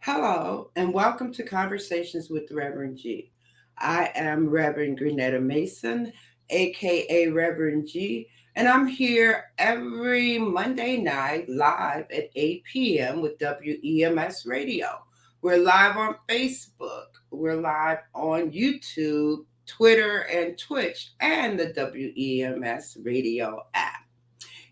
Hello, and welcome to Conversations with Reverend G. I am Reverend Grenetta Mason, aka Reverend G, and I'm here every Monday night live at 8 p.m. with WEMS Radio. We're live on Facebook, we're live on YouTube, Twitter, and Twitch, and the WEMS Radio app.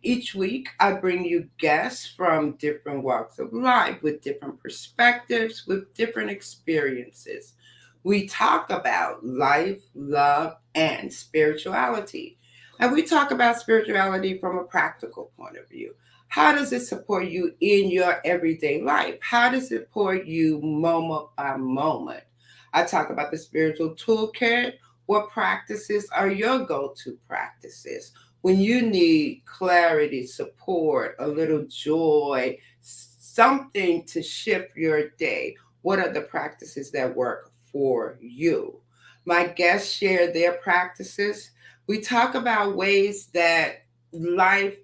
Each week, I bring you guests from different walks of life with different perspectives, with different experiences. We talk about life, love, and spirituality. And we talk about spirituality from a practical point of view. How does it support you in your everyday life? How does it support you moment by moment? I talk about the spiritual toolkit. What practices are your go to practices? When you need clarity, support, a little joy, something to shift your day, what are the practices that work for you? My guests share their practices. We talk about ways that life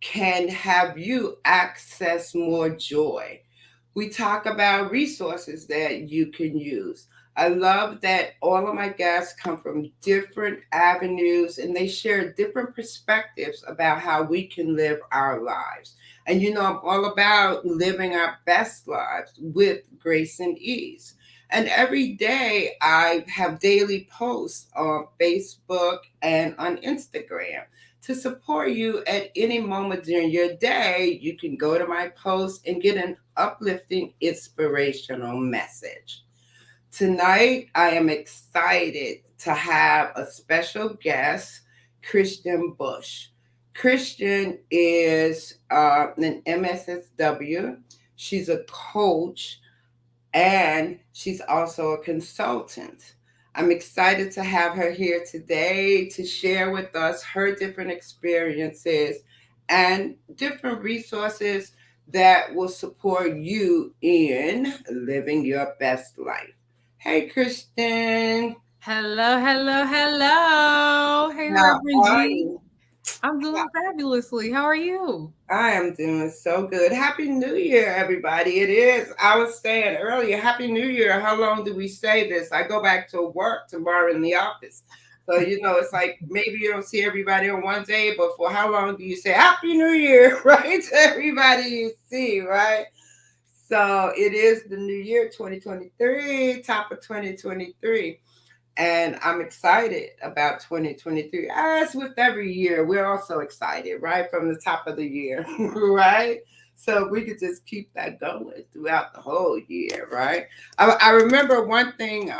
can have you access more joy. We talk about resources that you can use. I love that all of my guests come from different avenues and they share different perspectives about how we can live our lives. And I'm all about living our best lives with grace and ease. And every day I have daily posts on Facebook and on Instagram to support you at any moment during your day. You can go to my post and get an uplifting, inspirational message. Tonight, I am excited to have a special guest, Christian Bush. Christian is an MSSW. She's a coach and she's also a consultant. I'm excited to have her here today to share with us her different experiences and different resources that will support you in living your best life. Hey, Kristen. Hello, hello, hello. Hey, How Reverend are G. you? I'm doing fabulously. How are you? I am doing so good. Happy New Year, everybody. It is. I was saying earlier, Happy New Year. How long do we say this? I go back to work tomorrow in the office. So, it's like maybe you don't see everybody on one day, but for how long do you say Happy New Year, right? To everybody you see, right? So it is the new year 2023, top of 2023. And I'm excited about 2023. As with every year, we're also excited, right? From the top of the year, right? So we could just keep that going throughout the whole year, right? I remember one thing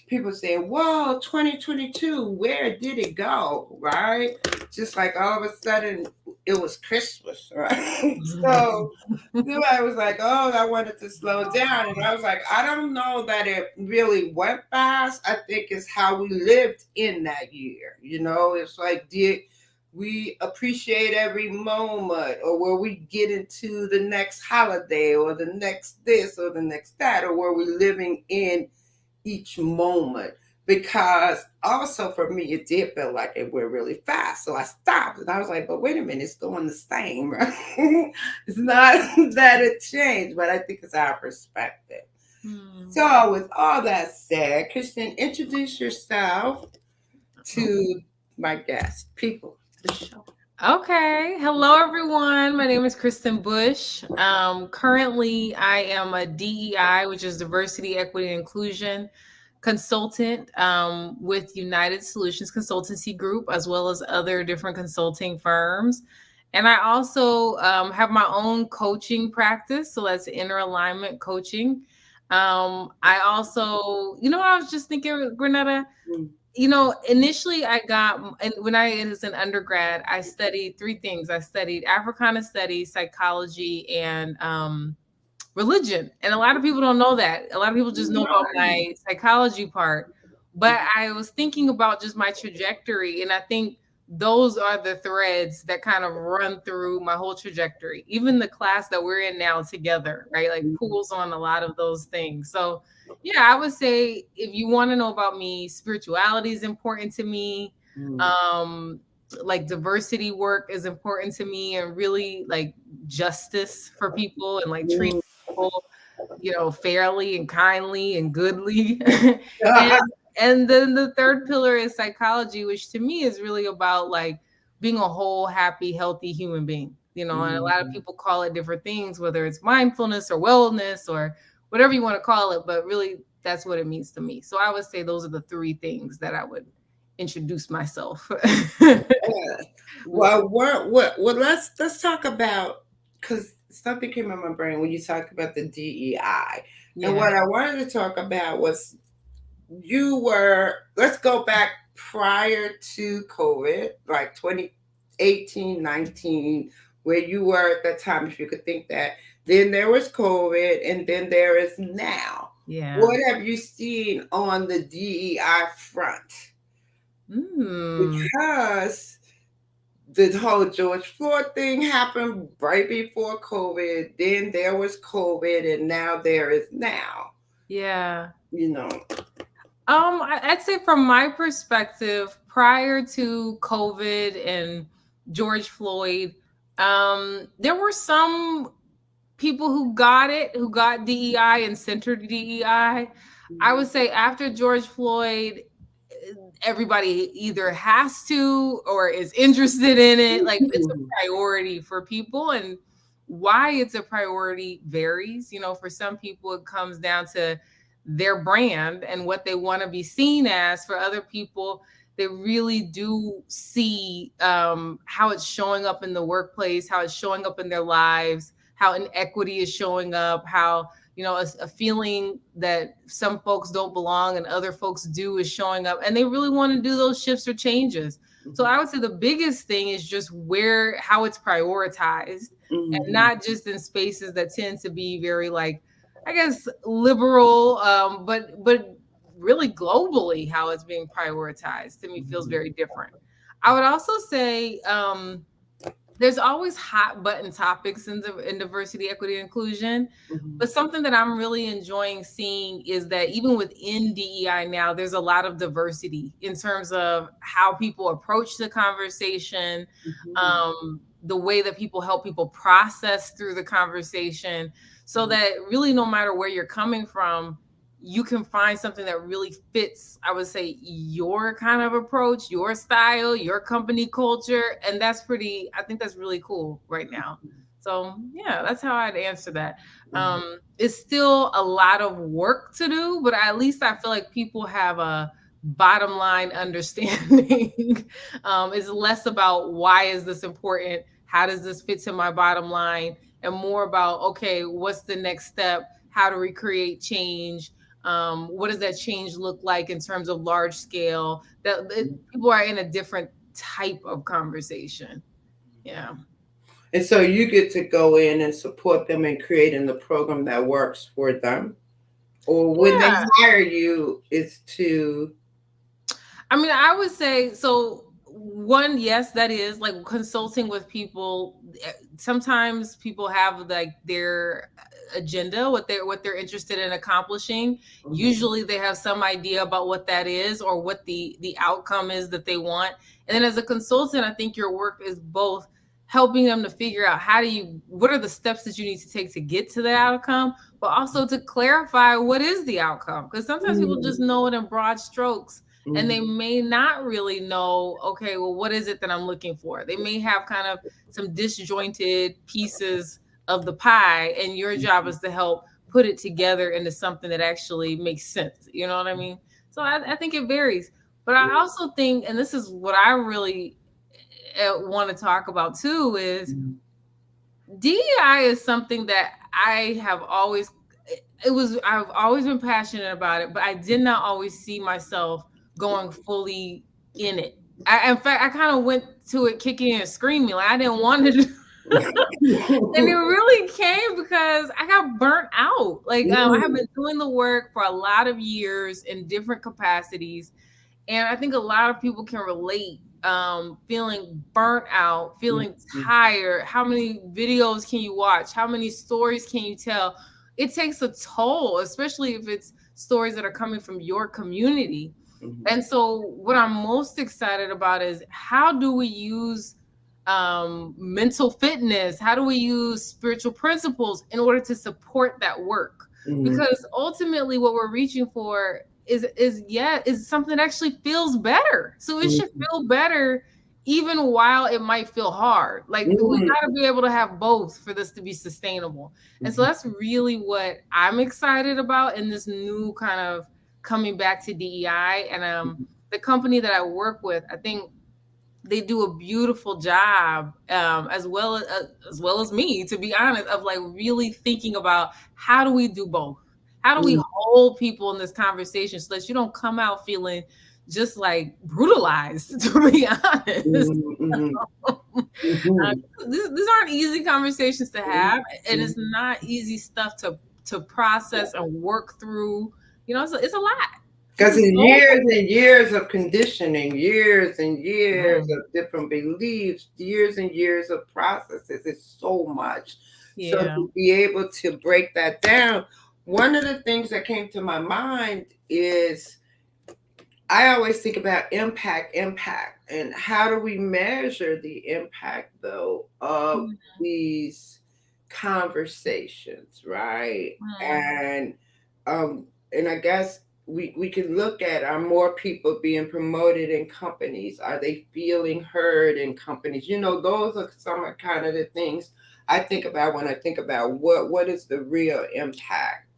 people saying, whoa, 2022, where did it go, right? Just like all of a sudden it was Christmas, right? So I was like, oh, I wanted to slow down. And I was like, I don't know that it really went fast. I think it's how we lived in that year. It's like, did we appreciate every moment, or were we get into the next holiday or the next this or the next that, or were we living in each moment? Because also for me, it did feel like it went really fast. So I stopped and I was like, but wait a minute, it's going the same, right? It's not that it changed, but I think it's our perspective. Hmm. So, with all that said, Christian, introduce yourself to my guests, people, the show. Okay. Hello, everyone. My name is Kristen Bush. Currently, I am a DEI, which is Diversity, Equity, and Inclusion consultant with United Solutions Consultancy Group, as well as other different consulting firms. And I also have my own coaching practice. So that's inner alignment coaching. I also, what I was just thinking, Grenetta? Mm. Initially I got, and when I was an undergrad, I studied three things. I studied Africana studies, psychology, and religion. And a lot of people don't know that. A lot of people just know about Right. my psychology part. But I was thinking about just my trajectory, and I think those are the threads that kind of run through my whole trajectory. Even the class that we're in now together, right? Like Mhm. pulls on a lot of those things. So, yeah, I would say if you want to know about me, spirituality is important to me. Mhm. Um, like diversity work is important to me, and really like justice for people and like treating Mhm. people, fairly and kindly and goodly. and and then the third pillar is psychology, which to me is really about like being a whole, happy, healthy human being. And a lot of Mhm. people call it different things, whether it's mindfulness or wellness or whatever you want to call it, but really that's what it means to me. So I would say those are the three things that I would introduce myself. Yeah. with. Well, let's talk about, because something came in my brain when you talked about the DEI, and Yeah. what I wanted to talk about was you were. Let's go back prior to COVID, like 2018, 19, where you were at that time, if you could think that. Then there was COVID, and then there is now. Yeah. What have you seen on the DEI front? Mm. Because the whole George Floyd thing happened right before COVID. Then there was COVID, and now there is now. Yeah. You know. I'd say from my perspective, prior to COVID and George Floyd, there were some people who got it, who got DEI and centered DEI. I Mhm. would say after George Floyd, everybody either has to or is interested in it. Like it's a Mhm. priority for people, and why it's a priority varies. For some people, it comes down to their brand and what they want to be seen as. For other people, they really do see how it's showing up in the workplace, how it's showing up in their lives, how inequity is showing up, how a feeling that some folks don't belong and other folks do is showing up, and they really want to do those shifts or changes. So Mhm. I would say the biggest thing is just how it's prioritized, and Mhm. not just in spaces that tend to be very like, I guess, liberal, but really globally how it's being prioritized to me feels Mhm. very different. I would also say there's always hot button topics in diversity, equity, and inclusion. Mhm. But something that I'm really enjoying seeing is that even within DEI now, there's a lot of diversity in terms of how people approach the conversation, Mhm. the way that people help people process through the conversation, so Mhm. that really no matter where you're coming from, you can find something that really fits, I would say, your kind of approach, your style, your company culture. And I think that's really cool right now. So yeah, that's how I'd answer that. Mhm. It's still a lot of work to do, but at least I feel like people have a bottom line understanding. It's less about why is this important? How does this fit to my bottom line? And more about, okay, what's the next step? How do we create change? What does that change look like in terms of large scale? People are in a different type of conversation. Yeah. And so you get to go in and support them in creating the program that works for them. Or when they Yeah. hire you, it's to. I mean, I would say so. One, yes, that is like consulting with people. Sometimes people have like their agenda, what they're interested in accomplishing. Mhm. Usually, they have some idea about what that is or what the outcome is that they want. And then, as a consultant, I think your work is both helping them to figure out what are the steps that you need to take to get to that outcome, but also to clarify what is the outcome, because sometimes people just Mhm. know it in broad strokes and they Mhm. may not really know, okay, well, what is it that I'm looking for? They may have kind of some disjointed pieces of the pie, and your job Mhm. is to help put it together into something that actually makes sense. You know what I mean? So I think it varies. But I also think, and this is what I really want to talk about too, is Mhm. DEI is something that I've always been passionate about it, but I did not always see myself going fully in it. In fact, I kind of went to it kicking and screaming, like I didn't want to do. And it really came because I got burnt out. Like I have been doing the work for a lot of years in different capacities, and I think a lot of people can relate. feeling burnt out, feeling Mhm. tired. How many videos can you watch? How many stories can you tell? It takes a toll, especially if it's stories that are coming from your community. Mhm. And so, what I'm most excited about is how do we use mental fitness? How do we use spiritual principles in order to support that work? Mhm. Because ultimately, what we're reaching for is something that actually feels better. So it should Mhm. feel better even while it might feel hard. Like we Mhm. got to be able to have both for this to be sustainable. And so Mhm. that's really what I'm excited about in this new kind of coming back to DEI. And the company that I work with, I think they do a beautiful job, as well as me, to be honest, of like really thinking about how do we do both? How do we Mhm. hold people in this conversation so that you don't come out feeling just like brutalized, to be honest. Mhm. Mhm. Uh, Mhm. these aren't easy conversations to Mhm. have, and it's not easy stuff to process and work through. It's a lot. It's Because a in soul. years and years of conditioning, years and years Mm, of different beliefs, years and years of processes, it's so much. So yeah. to be able to break that down, one of the things that came to my mind is I always think about impact, and how do we measure the impact though of Mm, these conversations, right? mm, And I guess we can look at, are more people being promoted in companies? Are they feeling heard in companies? Those are some of kind of the things I think about when I think about what is the real impact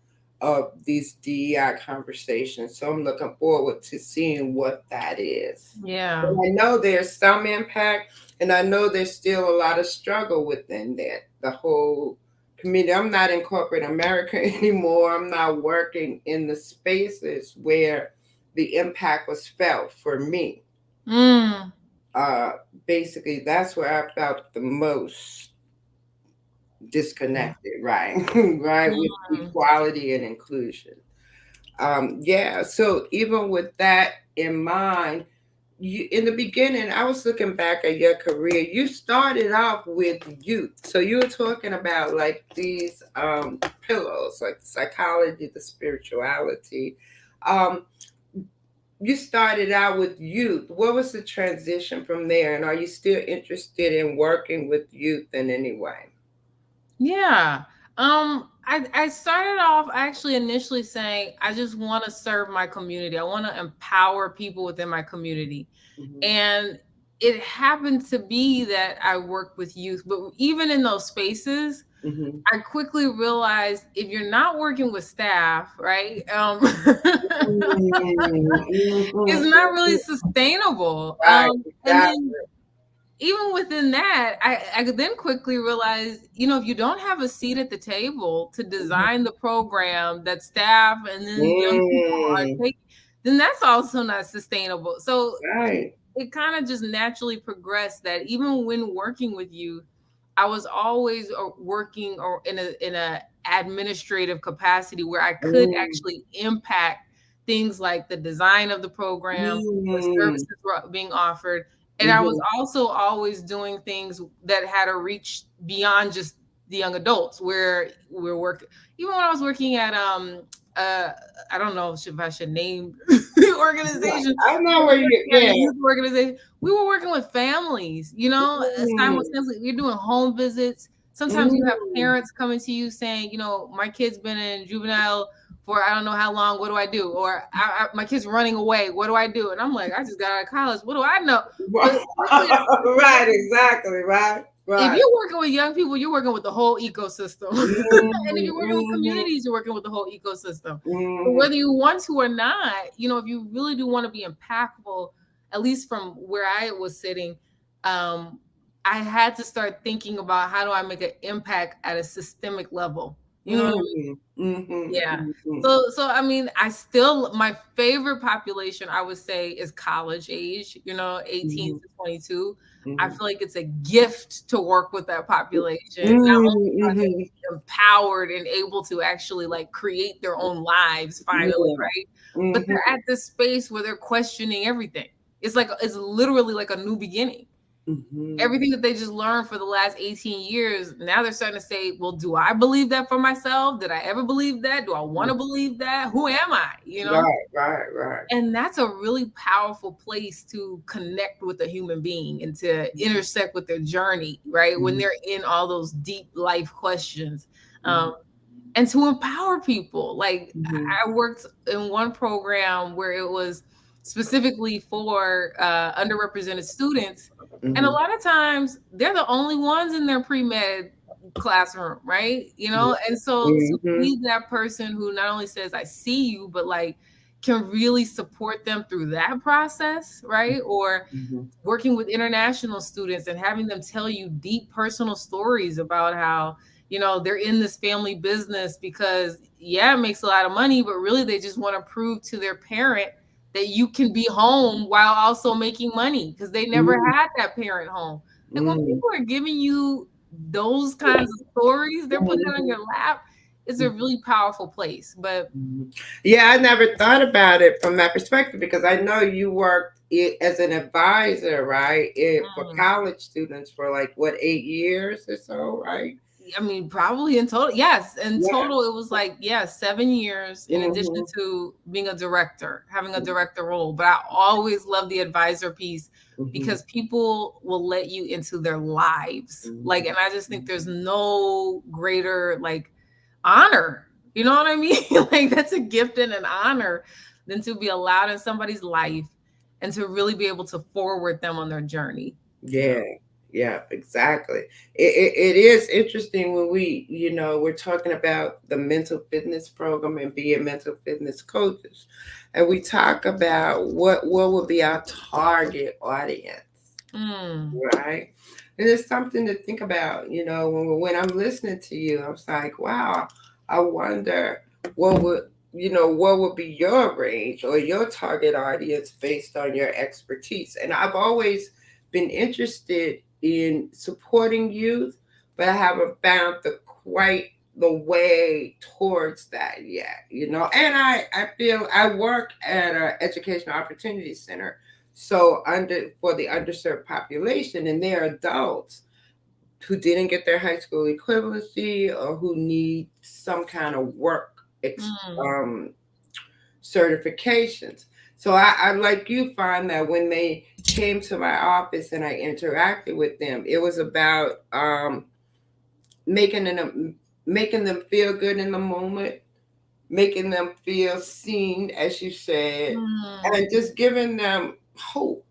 of these DEI conversations. So I'm looking forward to seeing what that is. But yeah. I know there's some impact, and I know there's still a lot of struggle within that. The whole community. I'm not in corporate America anymore. I'm not working in the spaces where the impact was felt for me. Mm, Uh, Basically, that's where I felt the most yeah. disconnected, right? Right, with Mm, equality and inclusion. Yeah, so even with that in mind, you in the beginning, I was looking back at your career. You started off with youth. So you were talking about like these pillows, like psychology, the spirituality. Um, you started out with youth. What was the transition from there? And are you still interested in working with youth in any way? yeah. I started off actually initially saying I just want to serve my community. I want to empower people within my community. Hmm. And it happened to be that I worked with youth, but even in those spaces, Hmm. I quickly realized if you're not working with staff, right? It's not really sustainable. Right, And exactly. then even within that, I could then quickly realize, if you don't have a seat at the table to design the program that staff and then young people are Mm, taking, then that's also not sustainable. So right. it kind of just naturally progressed that even when working with youth, I was always working or in a administrative capacity where I could Mm, actually impact things like the design of the program, the mm, services being offered, and I was mhm. also always doing things that had a reach beyond just the young adults, where we're working. Even when I was working at uh I don't know if I should name the organization, I but know we where were you, working at yeah. a youth organization. We were working with families, Mm, simultaneously. We're doing home visits. Sometimes you have mm. parents coming to you saying, my kid's been in juvenile for I don't know how long. What do I do? Or my kid's running away. What do I do? And I'm like, I just got out of college. What do I know? But especially Right, exactly, right, if right. you're working with young people, you're working with the whole ecosystem. And if Mm, you're working with mhm, communities, you're working with the whole ecosystem. So mhm, whether you want to or not, if you really do want to be impactful, at least from where I was sitting, um, I had to start thinking about how do I make an impact at a systemic level. You know what I mean? mhm, mhm, Yeah. mhm, So I mean, my favorite population I would say is college age, 18 mhm, to 22. I mhm. feel like it's a gift to work with that population. Not Mm, only are mhm. they empowered and able to actually like create their own lives finally, Yeah. right? But Mhm, they're at this space where they're questioning everything. it's literally like a new beginning. Mm-hmm. Everything that they just learned for the last 18 years, now they're starting to say, well, do I believe that for myself? Did I ever believe that? Do I want to believe that? Who am I? Right, right, right. And that's a really powerful place to connect with a human being and to intersect with their journey, right? When Mm-hmm. they're in all those deep life questions. Mm-hmm. And to empower people. Like Mm-hmm. I worked in one program where it was specifically for underrepresented students, and a Mm-hmm. lot of times they're the only ones in their pre-med classroom, right? And so to Mm-hmm. be that person who not only says I see you, but like can really support them through that process, right? Or Mm-hmm. working with international students and having them tell you deep personal stories about how they're in this family business because yeah, it makes a lot of money, but really they just want to prove to their parent that you can be home while also making money because they never Mm-hmm. had that parent home. Like when Mm-hmm. people are giving you those kinds of stories, they're putting it on your lap. It's a really powerful place. But Mhm. Yeah, I never thought about it from that perspective because I know you worked as an advisor, right? For mm, college students for like what, 8 years or so, right? I mean, probably in total, yes. In Yeah. total, it was like, yeah, 7 years in addition Mm-hmm. to being a director, having a director role. But I always love the advisor piece Mm-hmm. because people will let you into their lives. Like, and I just think there's no greater like honor. You know what I mean? Like that's a gift and an honor than to be allowed in somebody's life and to really be able to forward them on their journey. Yeah, yeah, exactly. It is interesting when we're talking about the mental fitness program and being mental fitness coaches, and we talk about what would be our target audience, Mm, right? And it's something to think about, when I'm listening to you, I was like, wow, I wonder what would, what would be your range or your target audience based on your expertise. And I've always been interested in supporting youth, but I haven't found the way towards that yet. And I feel I work at an educational opportunity center, so under for the underserved population, and they're adults who didn't get their high school equivalency or who need some kind of work mm, um, certifications. So I, like you, find that when they came to my office and I interacted with them, it was about making them making them feel good in the moment, making them feel seen, as you said, mm. and just giving them hope,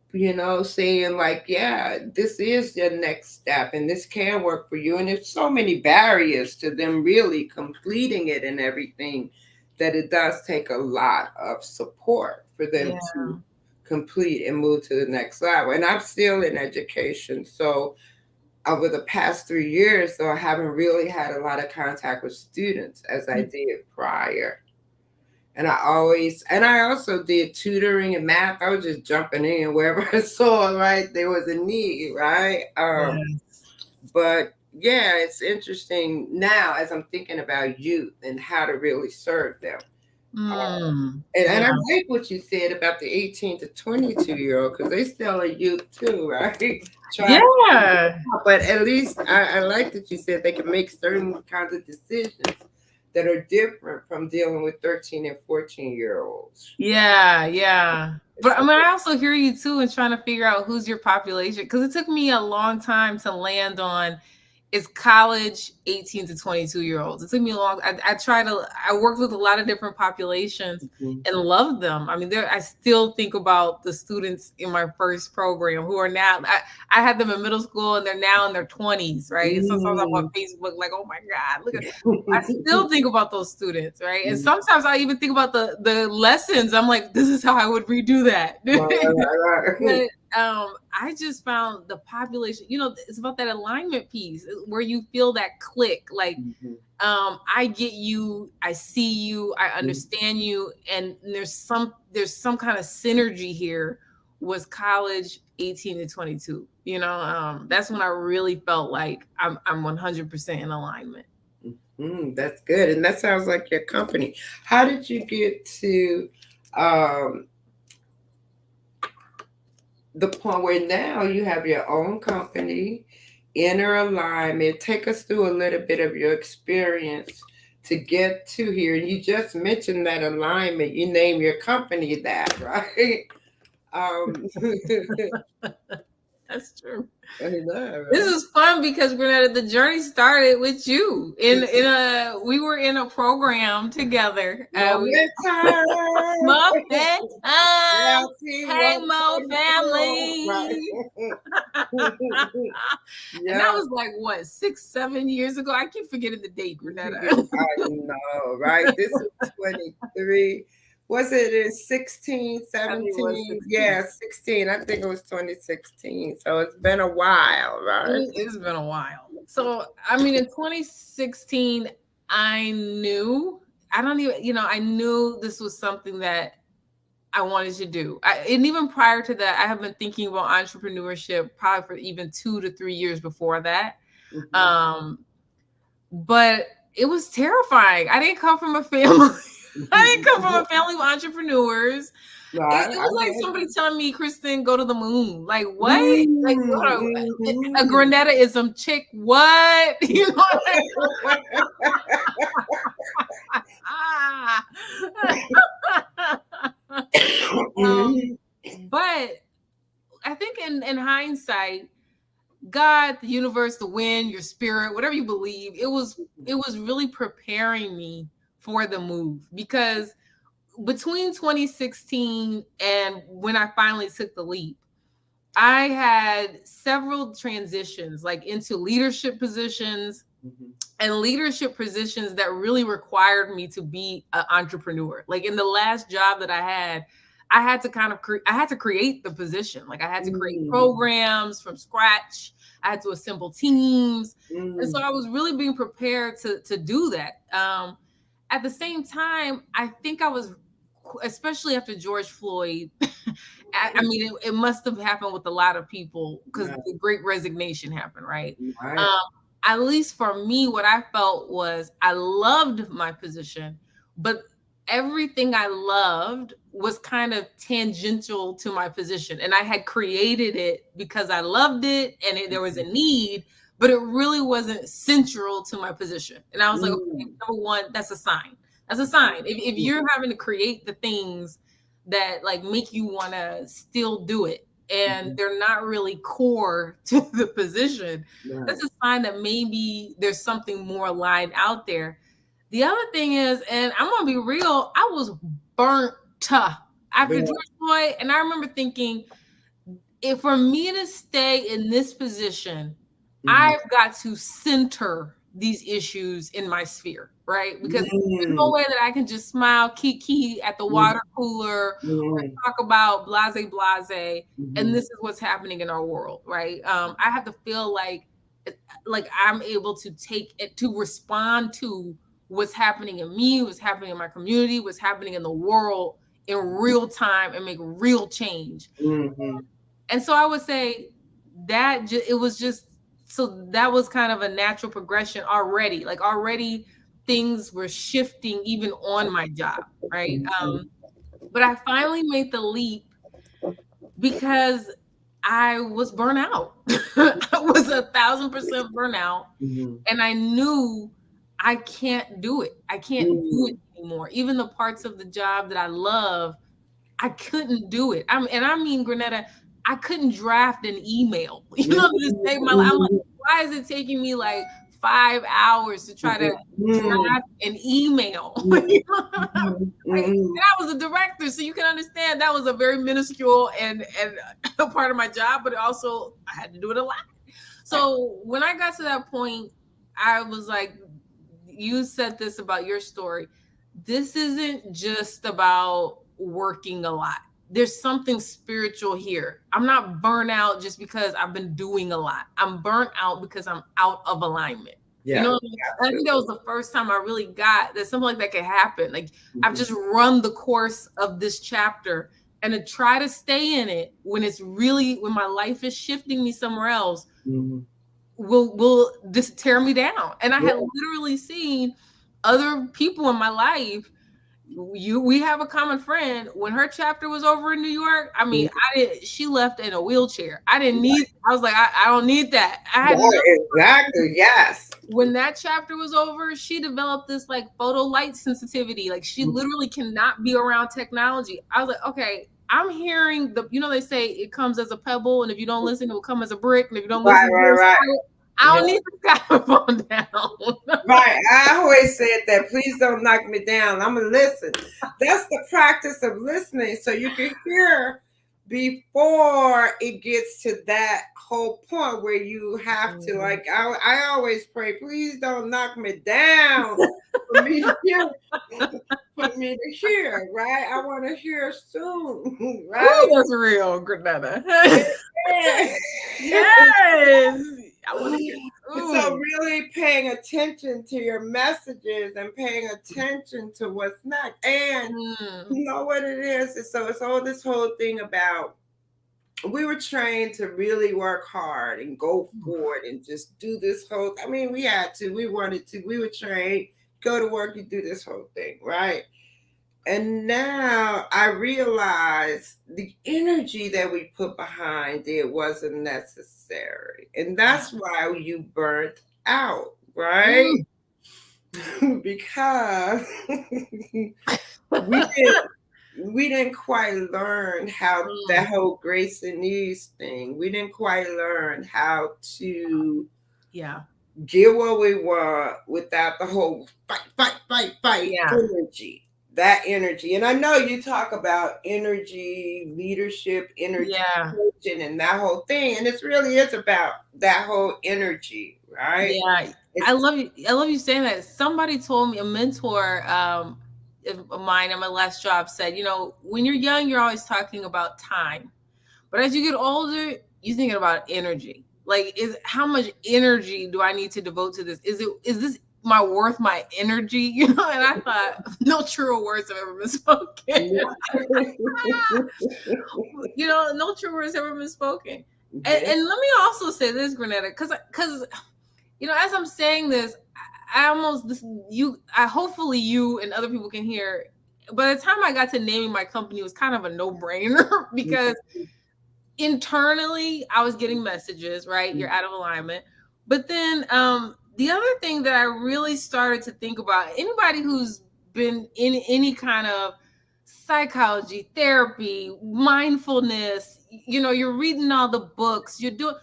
saying, like, yeah, this is your next step and this can work for you. And there's so many barriers to them really completing it and everything that it does take a lot of support for them Yeah. to complete and move to the next level. And I'm still in education. So over the past 3 years, though, I haven't really had a lot of contact with students as I did prior. And I also did tutoring and math. I was just jumping in wherever I saw, right, there was a need, right? Yes. But yeah, it's interesting now as I'm thinking about youth and how to really serve them. Mm. And Yeah. I like what you said about the 18 to 22-year-old because they still a youth too, right? Trying to figure it Yeah. out. But at least I like that you said they can make certain kinds of decisions that are different from dealing with 13 and 14-year-olds. Yeah. Yeah. It's But I mean, I also hear you too in trying to figure out who's your population because it took me a long time to land on is college 18 to 22-year-olds. It took me a long I worked with a lot of different populations Mhm. and loved them. I mean, I still think about the students in my first program who are now I had them in middle school and they're now in their 20s, right? And sometimes I'm on Mm. Facebook like, oh my God, look at I still think about those students, right? And sometimes I even think about the lessons. I'm like, this is how I would redo that. Right, right, right. But I just found the population, it's about that alignment piece where you feel that click. Like, Mhm. I get you, I see you, I Mhm. understand you, and there's some kind of synergy here with college 18 to 22. That's when I really felt like I'm 100% in alignment. That's good. And that sounds like your company. How did you get to um, the point where now you have your own company, inner alignment. Take us through a little bit of your experience to get to here. You just mentioned that alignment. You name your company that, right? Um, That's true. I know, This right? is fun because Grenetta, the journey started with you. We were in a program together. Moment time. Muffin time. Yeah, see Hey Mo 142. family. Right. And that Yeah. was like what, 6, 7 years ago. I keep forgetting the date, Grenetta. I know, right? This is 23. Was it in 16, I think it was 17? 16. Yeah, 16. I think it was 2016. So it's been a while, right? It's been a while. So, I mean, in 2016, I knew, I don't even, I knew this was something that I wanted to do. And even prior to that, I have been thinking about entrepreneurship probably for even 2 to 3 years before that. Mm-hmm. Um, but it was terrifying. I didn't come from a family. I didn't come from a family of entrepreneurs. It I was like get somebody telling me, Kristen, go to the moon. Like, what? Like, what a mm-hmm. Grenetta-ism chick. What? You know what um, Mm-hmm. but I think in hindsight, God, the universe, the wind, your spirit, whatever you believe, it was really preparing me for the move because between 2016 and when I finally took the leap, I had several transitions like into leadership positions and leadership positions that really required me to be an entrepreneur. Like in the last job that I had to kind of I had to create the position. Like I had to create programs from scratch. I had to assemble teams. And so I was really being prepared to do that. At the same time, I think I was, especially after George Floyd, I mean, it must have happened with a lot of people because Right. the great resignation happened, right? Right. Um, at least for me, what I felt was I loved my position, but everything I loved was kind of tangential to my position. And I had created it because I loved it and there was a need, but it really wasn't central to my position. And I was like, okay, number one, that's a sign. That's a sign. If you're having to create the things that like make you want to still do it and they're not really core to the position, Right. that's a sign that maybe there's something more aligned out there. The other thing is, and I'm gonna be real, I was burnt after Right. George Floyd, and I remember thinking, if for me to stay in this position, Mhm. I've got to center these issues in my sphere, right? Because there's no Mm. way that I can just smile, kiki at the Mhm. water cooler or Mhm. talk about blase blase, and Mhm. this is what's happening in our world, right? I have to feel like I'm able to take it to respond to what's happening in me, what's happening in my community, what's happening in the world in real time and make real change. Mhm. And so I would say that it was just, so that was kind of a natural progression already. Like already things were shifting even on my job, right? Mhm. But I finally made the leap because I was burnt out. I was 1,000% burnout, Mhm. and I knew I can't do it. I can't do it Mhm. anymore. Even the parts of the job that I love, I couldn't do it. And I mean, Grenetta, I couldn't draft an email, to save my life. I'm like, Mhm. why is it taking me like 5 hours to try to Mhm. draft an email? Mhm. Like, Mhm. and I was a director, so you can understand that was a very minuscule and a part of my job, but also I had to do it a lot. So when I got to that point, I was like, you said this about your story. This isn't just about working a lot. There's something spiritual here. I'm not burnt out just because I've been doing a lot. I'm burnt out because I'm out of alignment. You Yeah, know what I mean? And I think that was the first time I really got that something like that could happen. Like I've absolutely. just run the course of this chapter and to try to stay in it when it's really when my life is shifting me somewhere else Mhm. will just tear me down. And I Yeah. had literally seen other people in my life we have a common friend. When her chapter was over in New York, I mean, she left in a wheelchair. I didn't need, I was like, I don't need that. I had no. Exactly. Yes. When that chapter was over, she developed this like photo light sensitivity. Like she literally cannot be around technology. I was like, okay, I'm hearing they say it comes as a pebble, and if you don't listen, it will come as a brick, and if you don't listen, Right. I don't need to phone down. Right. I always said that. Please don't knock me down. I'm gonna listen. That's the practice of listening, so you can hear before it gets to that whole point where you have to like. I always pray. Please don't knock me down for me to hear. For me to hear. Right. I want to hear soon. Right. Oh, that's real, Granetta. Yeah. Yes. I want to hear. So really paying attention to your messages and paying attention to what's next. And you know what it is? So it's all this whole thing about we were trained to really work hard and go forward and just do this whole I mean, we had to, we wanted to, we were trained, go to work, you do this whole thing, right? And now I realize the energy that we put behind it wasn't necessary. And that's why you burnt out, right? Because we didn't quite learn how that whole grace and ease thing. We didn't quite learn how to get what we want without the whole fight energy. That energy. And I know you talk about energy, leadership, energy coaching, and that whole thing. And it really is about that whole energy, right? Yeah. I love you saying that. Somebody told me, a mentor of mine at my last job said, when you're young, you're always talking about time. But as you get older, you're thinking about energy. Like, how much energy do I need to devote to this? Is this worth my energy? And I thought, no truer words have ever been spoken. No true words have ever been spoken. And let me also say this, Granetta, because as I'm saying this, hopefully you and other people can hear. By the time I got to naming my company, it was kind of a no-brainer because internally I was getting messages, right? You're out of alignment. But then the other thing that I really started to think about, anybody who's been in any kind of psychology, therapy, mindfulness, you're reading all the books, you're doing.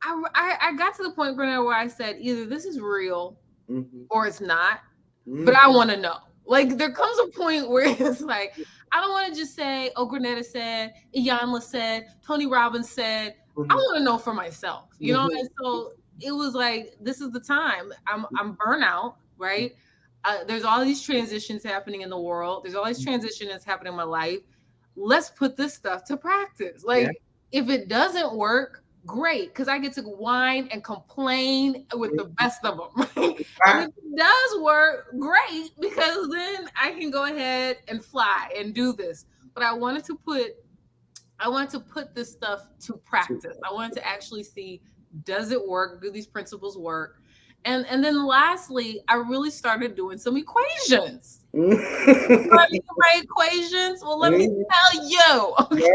I got to the point, Granada, where I said, either this is real or it's not, but I want to know. Like, there comes a point where it's like, I don't want to just say, oh, Granada said, Iyanla said, Tony Robbins said. I want to know for myself, And so it was like, this is the time. I'm burnout, right? There's all these transitions happening in the world. There's all these transitions happening in my life. Let's put this stuff to practice. Like, if it doesn't work, great, because I get to whine and complain with the best of them. And if it does work, great, because then I can go ahead and fly and do this. But I wanted to put this stuff to practice. I wanted to actually see, does it work? Do these principles work? And then lastly, I really started doing some equations. My equations? Well, let me tell you. Okay.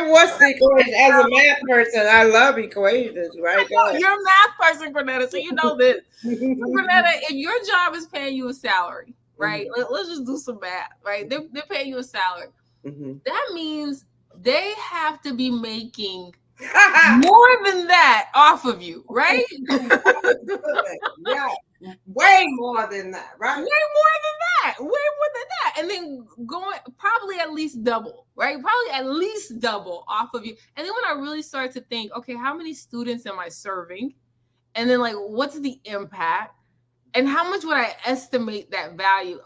What's the equation? As a math person, I love equations, right? You're a math person, Granetta, so you know this. So, Granetta, if your job is paying you a salary, right? Let's just do some math, right? They're paying you a salary. That means they have to be making more than that off of you, right? Yeah. Way more than that, right? Way more than that. And then going probably at least double, right? Probably at least double off of you. And then when I really started to think, okay, how many students am I serving? And then, like, what's the impact? And how much would I estimate that value?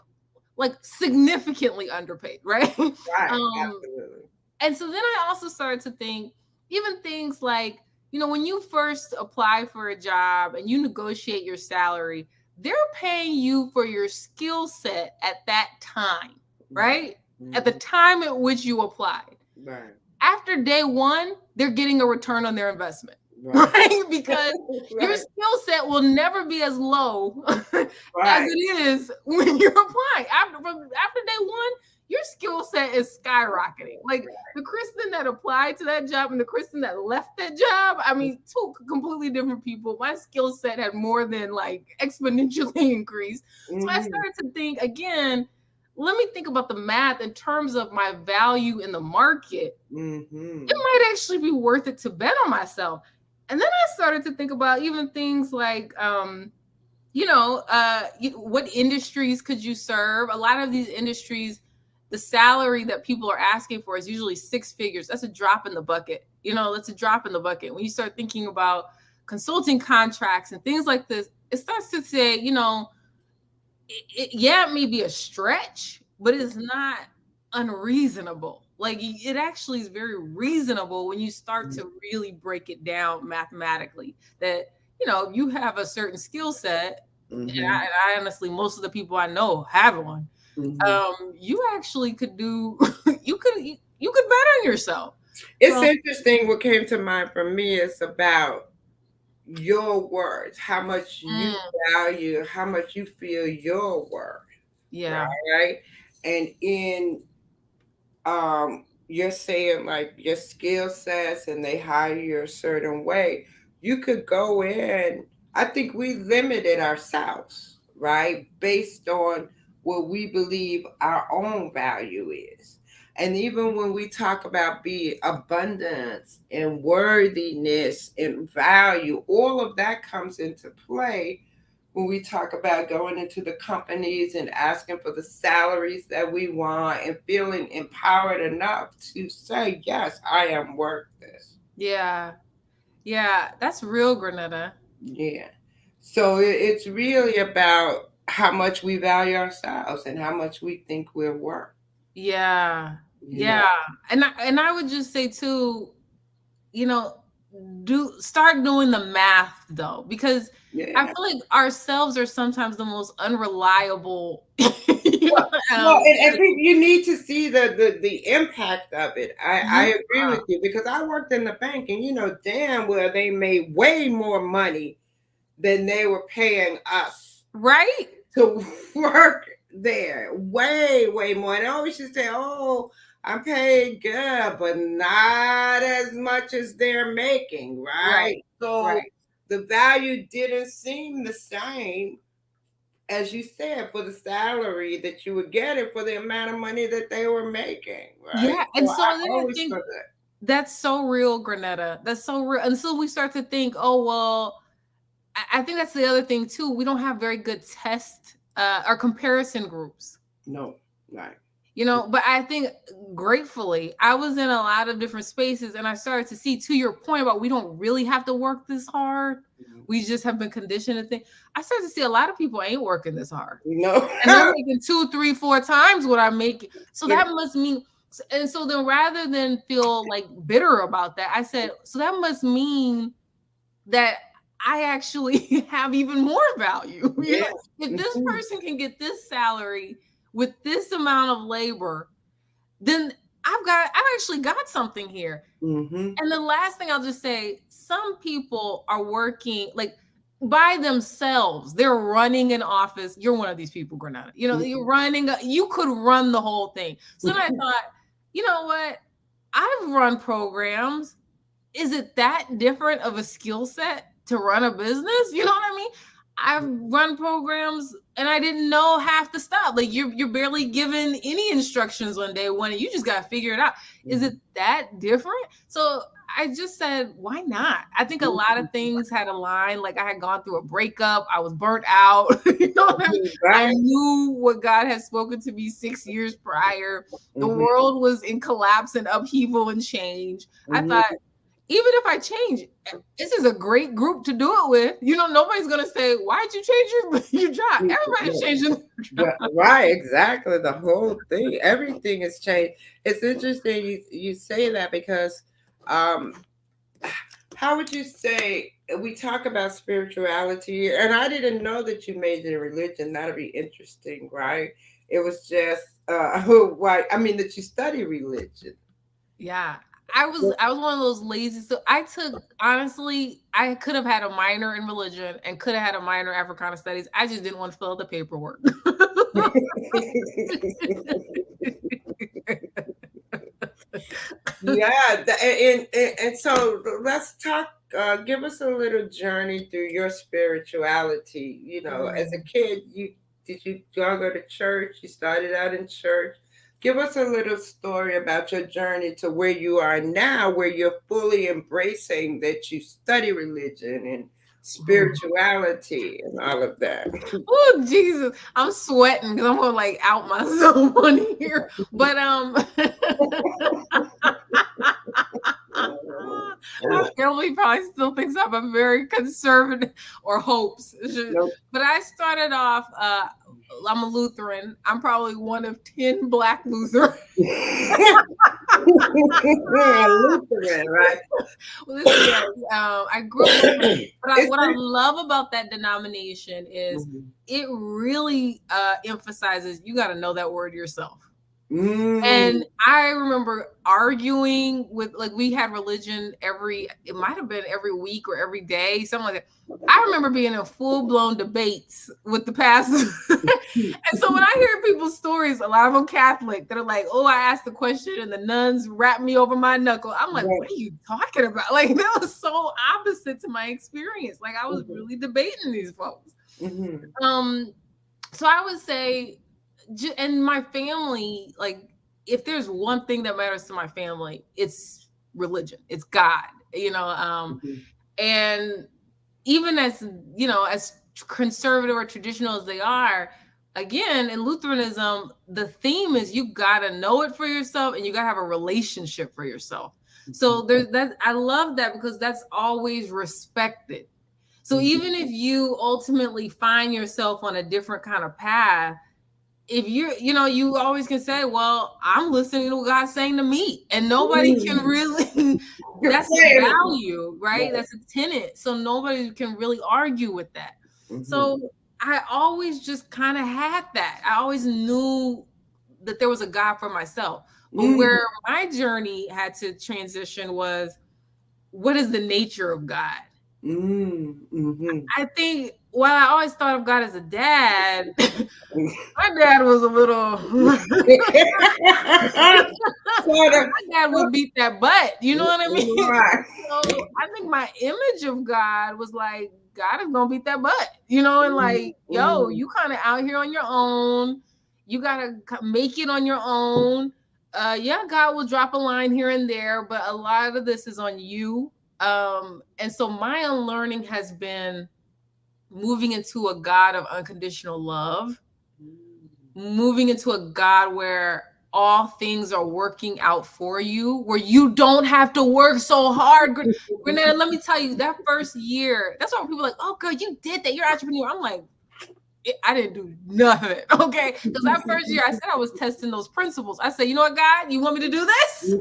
Like, significantly underpaid, right? Right, absolutely. And so then I also started to think, even things like, when you first apply for a job and you negotiate your salary, they're paying you for your skill set at that time, right? At the time at which you applied. Right. After day one, they're getting a return on their investment. Right. right? Because your Right. skill set will never be as low as Right. it is when you're applying. After day one, your skill set is skyrocketing. Like the Kristen that applied to that job and the Kristen that left that job, I mean, two completely different people. My skill set had more than like exponentially increased. So I Mm-hmm. started to think again, let me think about the math in terms of my value in the market. It Mm-hmm. might actually be worth it to bet on myself. And then I started to think about even things like, what industries could you serve? A lot of these industries, the salary that people are asking for is usually six figures. That's a drop in the bucket. That's a drop in the bucket. When you start thinking about consulting contracts and things like this, it starts to say, yeah, it may be a stretch, but it's not unreasonable. Like it actually is very reasonable when you start to really break it down mathematically. That you have a certain skill set, and Mm-hmm. I honestly, most of the people I know have one. Mm-hmm. You actually could do. You could bet on yourself. It's So interesting. What came to mind for me is about your words, how much you mm, value, how much you feel your worth, yeah, right? And in you're saying like your skill sets and they hire you a certain way, you could go in. I think we limited ourselves, right? Based on what we believe our own value is. And even when we talk about be abundance and worthiness and value, all of that comes into play when we talk about going into the companies and asking for the salaries that we want and feeling empowered enough to say, yes, I am worth this. yeah, yeah. That's real, Granetta. Yeah. So it's really about how much we value ourselves and how much we think we're worth, Yeah. you know? Yeah. And I would just say too, you know, do start doing the math though, because I Yeah. feel like ourselves are sometimes the most unreliable, Well, and you need to see the impact of it. I yeah, agree with you because I worked in the bank and you know damn well they made way more money than they were paying us right? to work there. Way, way more. And I always used to say, oh, I'm paid good, but not as much as they're making, right? Right. So Right. the value didn't seem the same, as you said, for the salary that you were getting for the amount of money that they were making, right? Yeah. So And so I then I always think felt that. that's so real, Granetta. That's so real. And so we start to think, oh well, I think that's the other thing too. We don't have very good test or comparison groups. No, right. But I think gratefully I was in a lot of different spaces and I started to see, to your point about we don't really have to work this hard, Mhm. we just have been conditioned to think. I started to see a lot of people ain't working this hard No. and they're making two, three, four times what I make. So that must mean, and so then rather than feel like bitter about that, I said, so that must mean that I actually have even more value. Yeah. If this Mhm. person can get this salary with this amount of labor, then I've actually got something here. Mhm. And the last thing I'll just say, some people are working like by themselves. They're running an office. You're one of these people, Granada. You're running, you could run the whole thing. So then I thought, you know what? I've run programs. Is it that different of a skill set to run a business? You know what I mean? I've run programs and I didn't know half the stuff. Like you're barely given any instructions on day one and you just gotta figure it out. Is it that different? So I just said, why not? I think a lot of things had aligned. Like I had gone through a breakup, I was burnt out. You know what I mean? I Right. knew what God had spoken to me 6 years prior. The Mhm. world was in collapse and upheaval and change. I thought, Mhm. even if I change, this is a great group to do it with. Nobody's gonna say, "Why'd you change your job?" Everybody's changing their Right, job. right, exactly. The whole thing, everything has changed. It's interesting you say that because um how would you say we talk about spirituality and I didn't know that you majored in religion. That'd be interesting, right? It was just why I mean that you study religion. Yeah. I was one of those lazy. So I took, honestly, I could have had a minor in religion and could have had a minor in Africana studies. I just didn't want to fill out the paperwork. Yeah, and so let's talk. Give us a little journey through your spirituality. You know, as a Mm. kid, you go to church? You started out in church. Give us a little story about your journey to where you are now, where you're fully embracing that you study religion and spirituality and all of that. Oh Jesus, I'm sweating because I'm gonna like out myself on here. But my family probably still thinks I'm a very conservative or hopes. Nope. But I started off. I'm a Lutheran. I'm probably one of 10 Black Lutherans. Lutheran, right? Well, listen, yeah, I grew up Lutheran, but Is what I there- love about that denomination is Mhm. it really emphasizes you got to know that word yourself. Mm. And I remember arguing with, like, we had religion it might have been every week or every day, something like that. I remember being in full blown debates with the pastor. And so when I hear people's stories, a lot of them Catholic, that are like, oh, I asked the question and the nuns wrapped me over my knuckle. I'm like, Right. what are you talking about? Like, that was so opposite to my experience. Like, I was Mhm. really debating these folks. Mhm. Um, so I would say, and my family, like, if there's one thing that matters to my family, it's religion, it's God, Mhm. and even as, as conservative or traditional as they are, again, in Lutheranism, the theme is you gotta know it for yourself and you gotta have a relationship for yourself. So there's that. I love that because that's always respected. So Mhm. even if you ultimately find yourself on a different kind of path, if you always can say, well, I'm listening to what God's saying to me, and nobody can Mm. really, Good that's a saying. value, right? Right. That's a tenet. So nobody can really argue with that. Mhm. So I always just kind of had that. I always knew that there was a God for myself. But Mm. where my journey had to transition was, what is the nature of God? Mm. Mhm. I think while I always thought of God as a dad, my dad was a little Sort of. my dad would beat that butt. You know what I mean? Right. So I think my image of God was like, God is gonna beat that butt, and like, yo, Mhm. you kind of out here on your own. You gotta make it on your own. Yeah, God will drop a line here and there, but a lot of this is on you. And so my unlearning has been moving into a God of unconditional love, moving into a God where all things are working out for you, where you don't have to work so hard. Grenada, let me tell you, that first year, that's why people are like, oh, girl, you did that. You're an entrepreneur. I'm like, I didn't do nothing. Okay. Because that first year, I said I was testing those principles. I said, you know what, God, you want me to do this?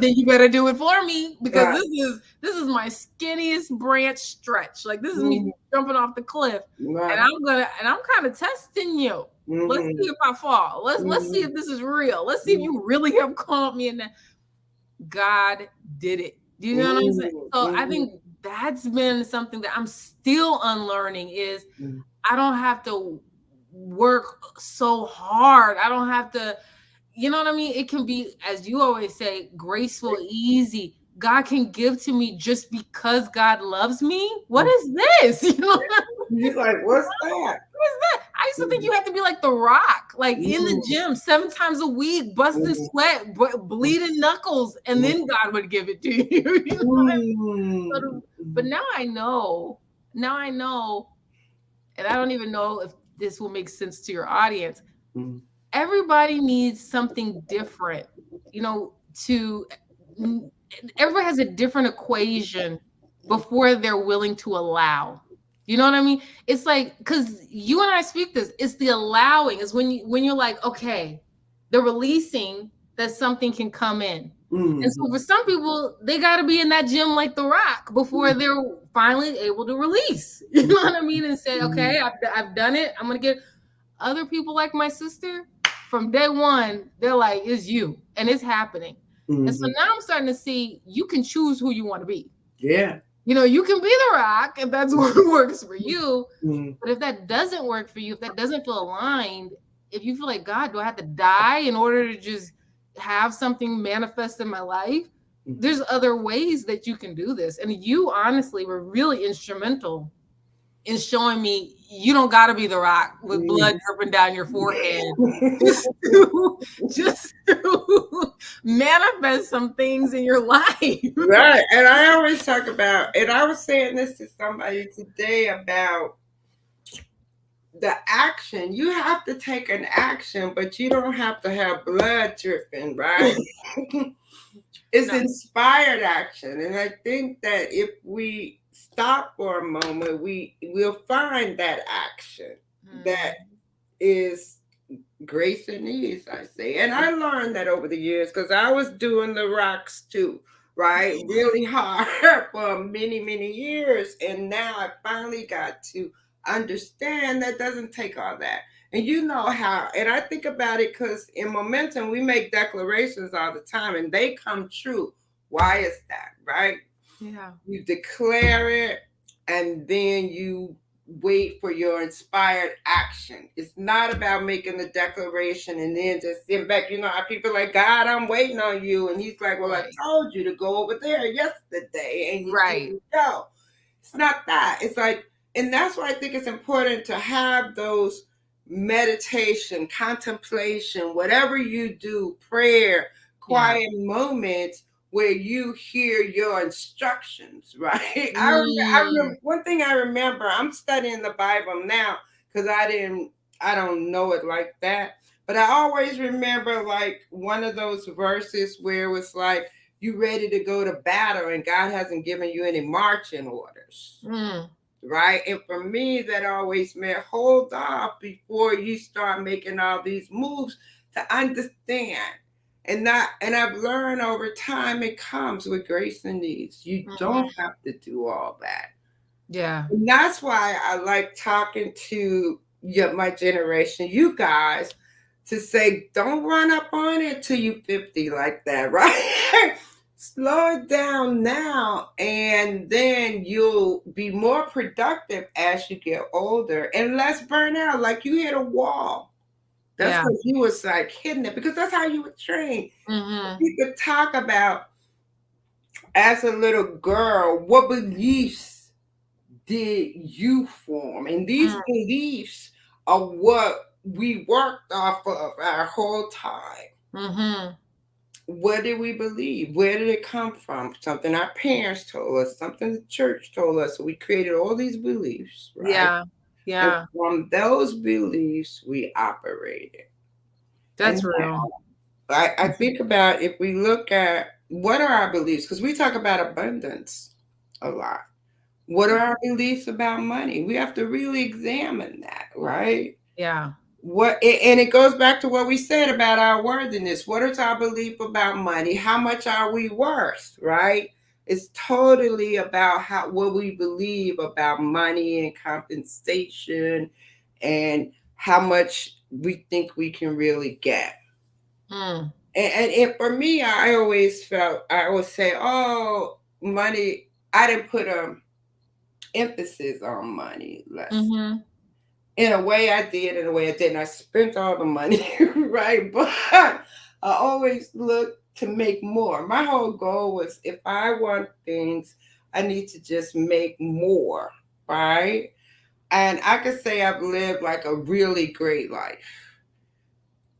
Then you better do it for me, because Right. this is my skinniest branch stretch. Like, this is me Mhm. jumping off the cliff, and Right. I'm kind of testing you. Let's see Mhm. if I fall. Let's see Mhm. if this is real. Let's see if you really have called me. And God did it. Do you know what I'm saying? Mhm. So I Mhm. think that's been something that I'm still unlearning, is Mhm. I don't have to work so hard. I don't have to, you know what I mean? It can be, as you always say, graceful, easy. God can give to me just because God loves me. What is this? You know, He's like, what's that? what is that? I used to think Mhm. you had to be like The Rock, like in the Mhm. gym 7 times a week, busting Mhm. sweat, bleeding knuckles, and then God would give it to you. You know what I mean? But Mhm. now I know. Now I know, and I don't even know if this will make sense to your audience. Mhm. Everybody needs something different, to everybody has a different equation before they're willing to allow. You know what I mean? It's like, because you and I speak this, it's the allowing, is when you're like, okay, the releasing that something can come in. And so for Mhm. some people, they got to be in that gym like The Rock before they're finally able to release. You know what I mean? And say, okay, Mhm. I've done it. I'm gonna get. Other people, like my sister, from day one, they're like, it's you, and it's happening. And so Hmm. now I'm starting to see you can choose who you want to be. Yeah. You can be the rock if that's what works for you. Mm. But if that doesn't work for you, if that doesn't feel aligned, if you feel like, God, do I have to die in order to just have something manifest in my life? There's other ways that you can do this. And you honestly were really instrumental in showing me you don't got to be the rock with blood Mm. dripping down your forehead just to just to manifest some things in your life. Right. And I always talk about, and I was saying this to somebody today about the action. You have to take an action, but you don't have to have blood dripping, right? It's No. inspired action. And I think that if we stop for a moment, we will find that action that is grace and ease, I say. And I learned that over the years because I was doing the rocks too, right? Really hard for many, many years. And now I finally got to understand that doesn't take all that. And you know how, and I think about it because in momentum, we make declarations all the time and they come true. Why is that, right? Yeah. You declare it and then you wait for your inspired action. It's not about making the declaration and then just sitting back. You know how people are like, God, I'm waiting on you. And he's like, well, I Right. told you to go over there yesterday and you Right. didn't go. It's not that. It's like, and that's why I think it's important to have those meditation, contemplation, whatever you do, prayer, Yeah. quiet moments where you hear your instructions, right? I Mm. remember one thing I remember, I'm studying the Bible now because I don't know it like that. But I always remember like one of those verses where it was like, you ready to go to battle and God hasn't given you any marching orders. Mm. Right. And for me, that always meant hold off before you start making all these moves to understand. And I've learned over time it comes with grace and ease. You don't Mhm. have to do all that. Yeah. And that's why I like talking to my generation, you guys, to say, don't run up on it till you 50 like that, right? Slow it down now, and then you'll be more productive as you get older and less burnout. Like you hit a wall. That's Yeah. because you was like hitting it because that's how you were trained. Mhm. You could talk about as a little girl what beliefs did you form? And these Mm. beliefs are what we worked off of our whole time. Mhm. What did we believe? Where did it come from? Something our parents told us, something the church told us. So we created all these beliefs, right? Yeah. And Yeah. from those beliefs, we operated. That's And real. I think about if we look at what are our beliefs, because we talk about abundance a lot. What are our beliefs about money? We have to really examine that, right? Yeah. And it goes back to what we said about our worthiness. What is our belief about money? How much are we worth, right? It's totally about how what we believe about money and compensation and how much we think we can really get. Mm. And for me, I always say, oh, money. I didn't put emphasis on money less. Mhm. In a way I did, in a way I didn't. I spent all the money, right? But I always look to make more. My whole goal was if I want things, I need to just make more, right? And I could say I've lived like a really great life.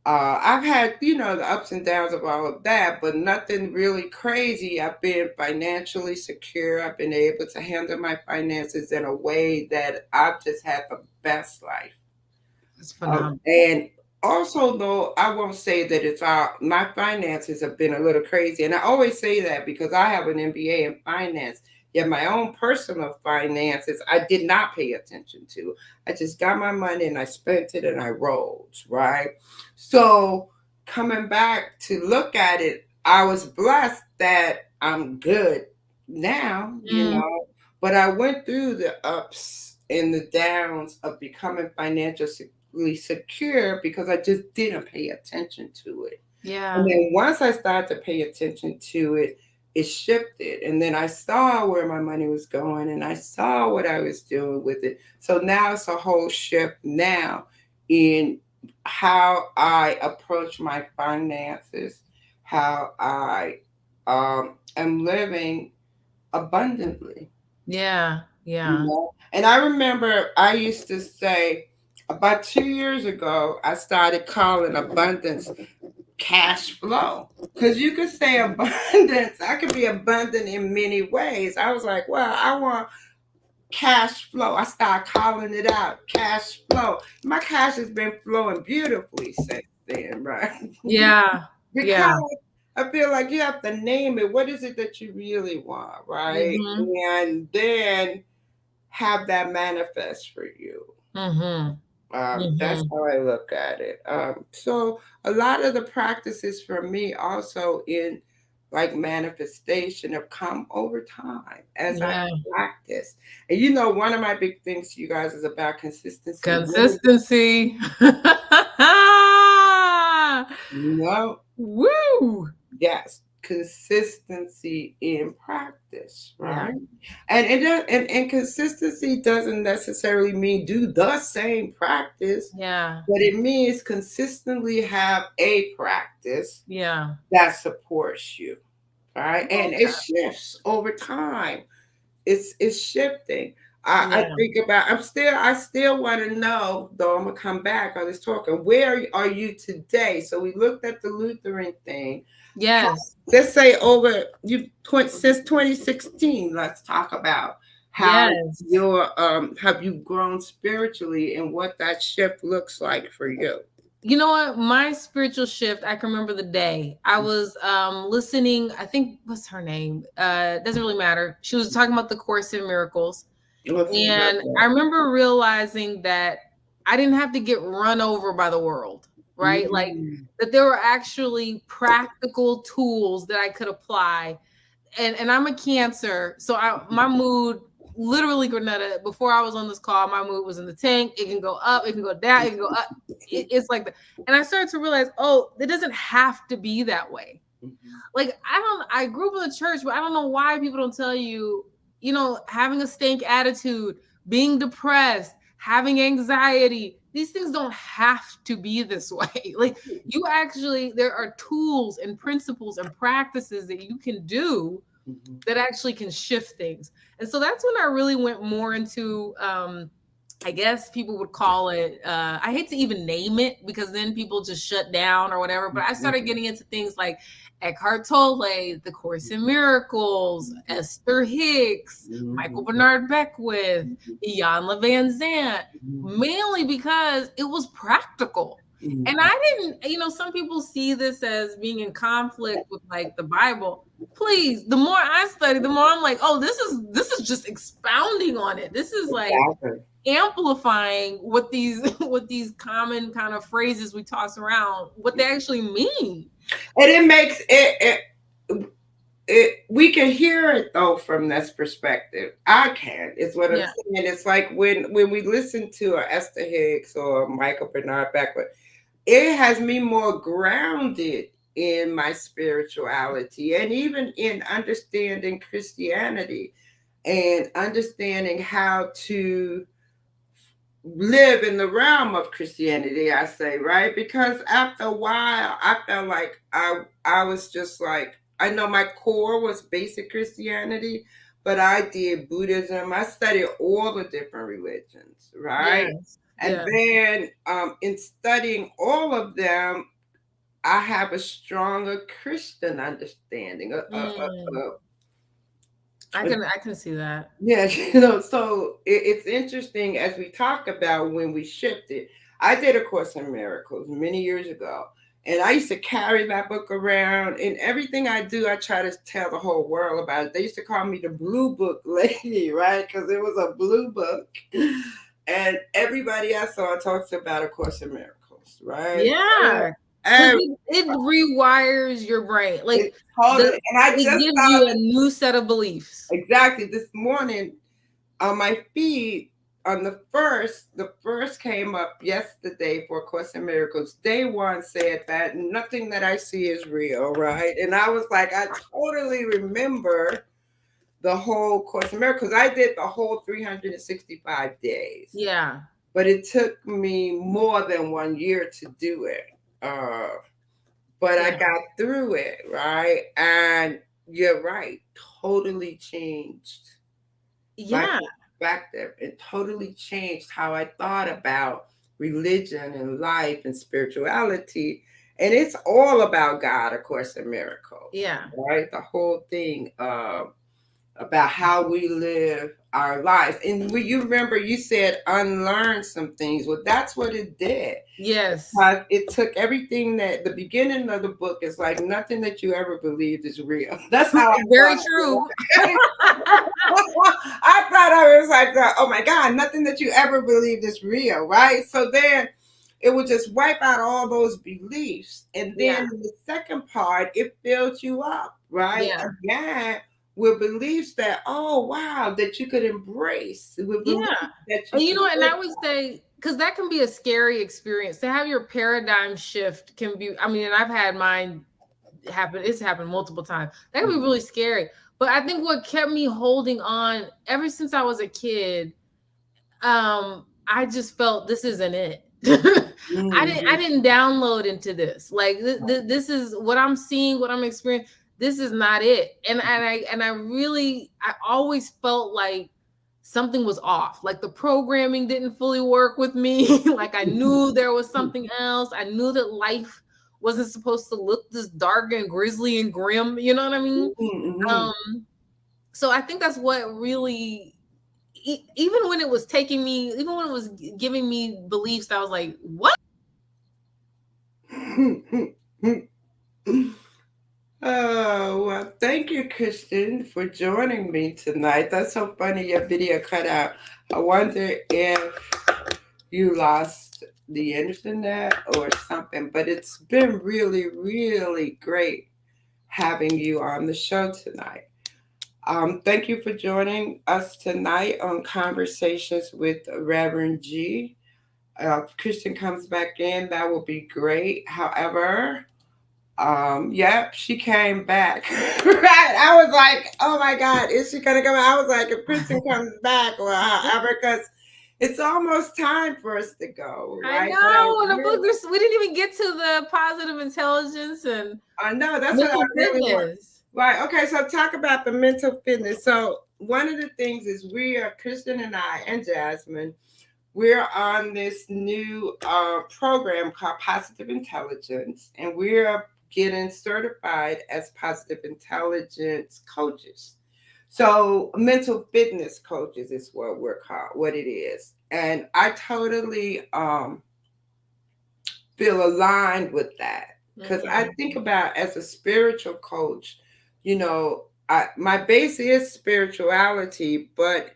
I've had, the ups and downs of all of that, but nothing really crazy. I've been financially secure. I've been able to handle my finances in a way that I've just had the best life. That's phenomenal. And also, though, I won't say that it's all my finances have been a little crazy. And I always say that because I have an MBA in finance. Yet my own personal finances, I did not pay attention to. I just got my money and I spent it and I rolled, right? So coming back to look at it, I was blessed that I'm good now, Mm. but I went through the ups and the downs of becoming financially secure because I just didn't pay attention to it. And Yeah. then once I started to pay attention to it, it shifted. And then I saw where my money was going and I saw what I was doing with it. So now it's a whole shift now in how I approach my finances, how I am living abundantly. Yeah. You Yeah. know? And I remember I used to say about 2 years ago, I started calling abundance cash flow. Because you could say abundance, I could be abundant in many ways. I was like, well, I want cash flow. I started calling it out cash flow. My cash has been flowing beautifully since then, right? Yeah. Because Yeah. I feel like you have to name it. What is it that you really want, right? Mhm. And then have that manifest for you. Mhm. That's Mhm. how I look at it. So a lot of the practices for me also in like manifestation have come over time as I Yeah. practice. And you know, one of my big things to you guys is about consistency. Consistency. You know, Woo! yes, consistency in practice, Yeah. right? And consistency doesn't necessarily mean do the same practice, Yeah. but it means consistently have a practice Yeah. that supports you, right? And it Okay. shifts over time. It's shifting. I Yeah. think about I still want to know, though I'm gonna come back on this talking, where are you today? So we looked at the Lutheran thing. How, Yes. let's say over you since 2016, let's talk about how Yes. have you grown spiritually and what that shift looks like for you. You know what? My spiritual shift, I can remember the day. I was listening, I think what's her name? Doesn't really matter. She was talking about the Course in Miracles. Let's see about And I that. remember realizing that I didn't have to get run over by the world, right? Like Mm, that there were actually practical tools that I could apply. And I'm a Cancer, so my mood literally, Grenetta, before I was on this call, my mood was in the tank. It can go up, it can go down, it can go up. It's like that. And I started to realize, oh, it doesn't have to be that way. mhm, Like I grew up in the church, but I don't know why people don't tell you, having a stank attitude, being depressed, having anxiety, these things don't have to be this way. Like you actually, there are tools and principles and practices that you can do mhm, that actually can shift things. And so that's when I really went more into I guess people would call it, I hate to even name it because then people just shut down or whatever. But I started mhm, getting into things like Eckhart Tolle, The Course in Miracles, Esther Hicks, Michael mhm, Bernard Beckwith, mhm, Jan Levan Zant, mhm, mainly because it was practical. And mhm. I didn't, some people see this as being in conflict with like the Bible. Please, the more I study, the more I'm like, oh, this is just expounding on it. This is like Exactly. amplifying what these what these common kind of phrases we toss around, what they actually mean. And it makes we can hear it though from this perspective. I can. Is what I'm Yeah. saying. It's like when we listen to Esther Hicks or Michael Bernard Beckwith, it has me more grounded in my spirituality and even in understanding Christianity and understanding how to live in the realm of Christianity, I say, right? Because after a while, I felt like I was just like, I know my core was basic Christianity, but I did Buddhism. I studied all the different religions, right? Yes. And Yeah. then in studying all of them, I have a stronger Christian understanding Mm, I can see that. yeah, so it's interesting as we talk about when we shifted. I did a Course in Miracles many years ago, and I used to carry that book around. And everything I do, I try to tell the whole world about it. They used to call me the Blue Book Lady, right? Because it was a blue book, and everybody I saw talks about a Course in Miracles, right? Yeah. Because And it rewires your brain. Like it totally. And I it just gives saw you a new set of beliefs. exactly this morning on my feed, on the first came up yesterday for Course in Miracles. Day one said that nothing that I see is real, right? And I was like, I totally remember the whole Course in Miracles. I did the whole 365 days, Yeah. but it took me more than 1 year to do it. But I Yeah. got through it, right? And you're right, totally changed my Yeah. perspective. It totally changed how I thought about religion and life and spirituality. And it's all about God, of course, and miracles, Yeah. right? The whole thing about how we live our lives. And you remember you said unlearn some things. Well, that's what it did. Yes. It took everything that the beginning of the book is like nothing that you ever believed is real. That's how I Very thought. true. I thought I was like, oh my God, nothing that you ever believed is real, right? So then it would just wipe out all those beliefs. And then Yeah. in the second part, it fills you up, right? Yeah. Again, with beliefs that, oh wow, that you could embrace, with Yeah. beliefs that you And you could know, and live. I would say, because that can be a scary experience to have your paradigm shift can be, I mean, and I've had mine happen, it's happened multiple times. That can be really scary. But I think what kept me holding on ever since I was a kid, I just felt this isn't it. I Mhm. didn't download into this. Like this is what I'm seeing, what I'm experiencing. This is not it. And I really, I always felt like something was off. Like the programming didn't fully work with me. Like I knew there was something else. I knew that life wasn't supposed to look this dark and grisly and grim. You know what I mean? Mhm. Um, so I think that's what really, even when it was taking me, even when it was giving me beliefs, I was like, what? Mhm. Oh, well, thank you, Kristen, for joining me tonight. That's so funny. Your video cut out. I wonder if you lost the internet or something, but it's been really, really great having you on the show tonight. Thank you for joining us tonight on Conversations with Reverend G. If Kristen comes back in, that will be great. However, yep, she came back. Right. I was like, oh my God, is she gonna come? I was like, if Kristen comes back or however, because it's almost time for us to go, I right? But I know. The book, really, we didn't even get to the positive intelligence and I know that's what I mental really want. fitness. Right. Okay. So talk about the mental fitness. So one of the things is we are Kristen and I and Jasmine. We're on this new program called Positive Intelligence, and we're getting certified as positive intelligence coaches. So, mental fitness coaches is what we're called, what it is. And I totally feel aligned with that because I Mm-hmm. think about as a spiritual coach, my base is spirituality, but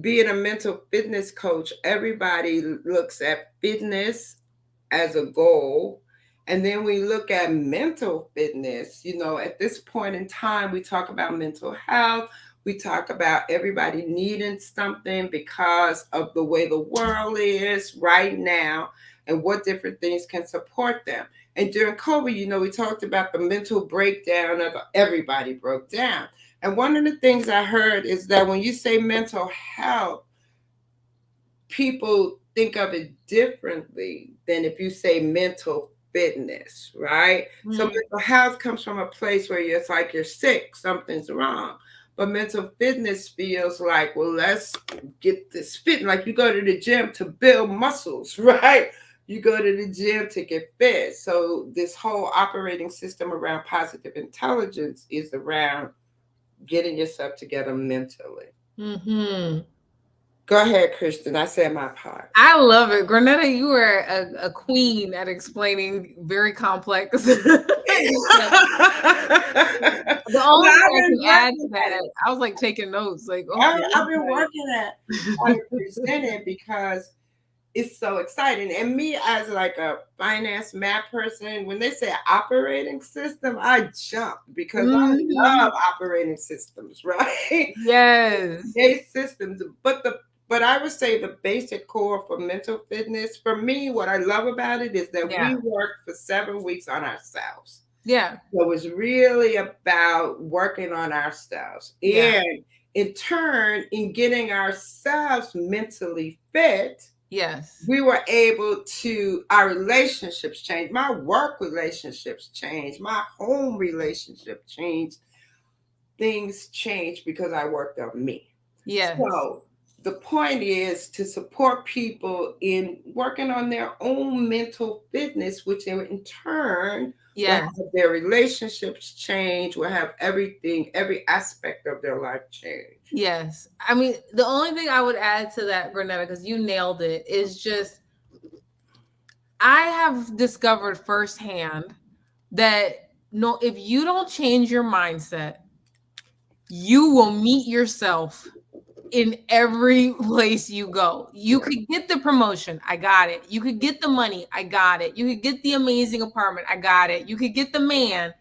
being a mental fitness coach, everybody looks at fitness as a goal. And then we look at mental fitness. At this point in time, we talk about mental health. We talk about everybody needing something because of the way the world is right now and what different things can support them. And during COVID, we talked about the mental breakdown of everybody broke down. And one of the things I heard is that when you say mental health, people think of it differently than if you say mental fitness, right? So Mm-hmm. mental health comes from a place where it's like you're sick, something's wrong. But mental fitness feels like, well, let's get this fit. Like you go to the gym to build muscles, right? You go to the gym to get fit. So this whole operating system around positive intelligence is around getting yourself together mentally. Mm-hmm. Go ahead, Kristen. I said my part. I love it. Granetta, you are a queen at explaining very complex. Like, the Well, only thing I've I been can add to working at that, it. I was like taking notes, like, okay, I've been working at how to present it because it's so exciting. And me as like a finance math person, when they say operating system, I jump because I hmm love operating systems, right? yes. Create systems, but but I would say the basic core for mental fitness, for me, what I love about it is that Yeah. we work for 7 weeks on ourselves. Yeah. So it's really about working on ourselves. Yeah. And in turn, in getting ourselves mentally fit, Yes. we were able to, our relationships changed. My work relationships changed. My home relationship changed. Things changed because I worked on me. Yes. So the point is to support people in working on their own mental fitness, which in turn will Yes. have their relationships change, will have everything, every aspect of their life change. Yes. I mean, the only thing I would add to that, Grenetta, because you nailed it, is just I have discovered firsthand that no, if you don't change your mindset, you will meet yourself in every place you go. You Yeah. could get the promotion, I got it. You could get the money, I got it. You could get the amazing apartment, I got it. You could get the man,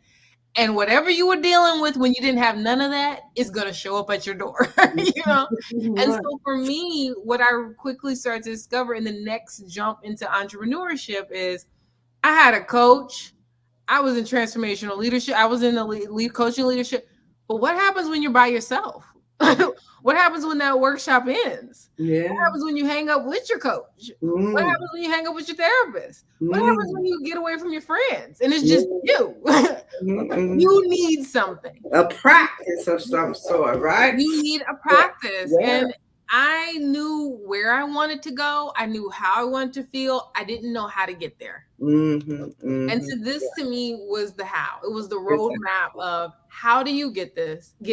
and whatever you were dealing with when you didn't have none of that is going to show up at your door. you know and Right. so for me, what I quickly started to discover in the next jump into entrepreneurship is I had a coach. I was in transformational leadership. I was in the lead coaching leadership. But what happens when you're by yourself? What happens when that workshop ends? What Yeah. happens when you hang up with your coach? What Mm. happens when you hang up with your therapist? What happens when Mm. you get away from your friends and it's just Yeah. you? Mm-mm. You need something. A practice of some sort, right? You need a Yeah. practice. Yeah. And I knew where I wanted to go. I knew how I wanted to feel. I didn't know how to get there. Mm-hmm. And Mm-hmm. so this to me was the how. It was the Exactly. roadmap of how do you get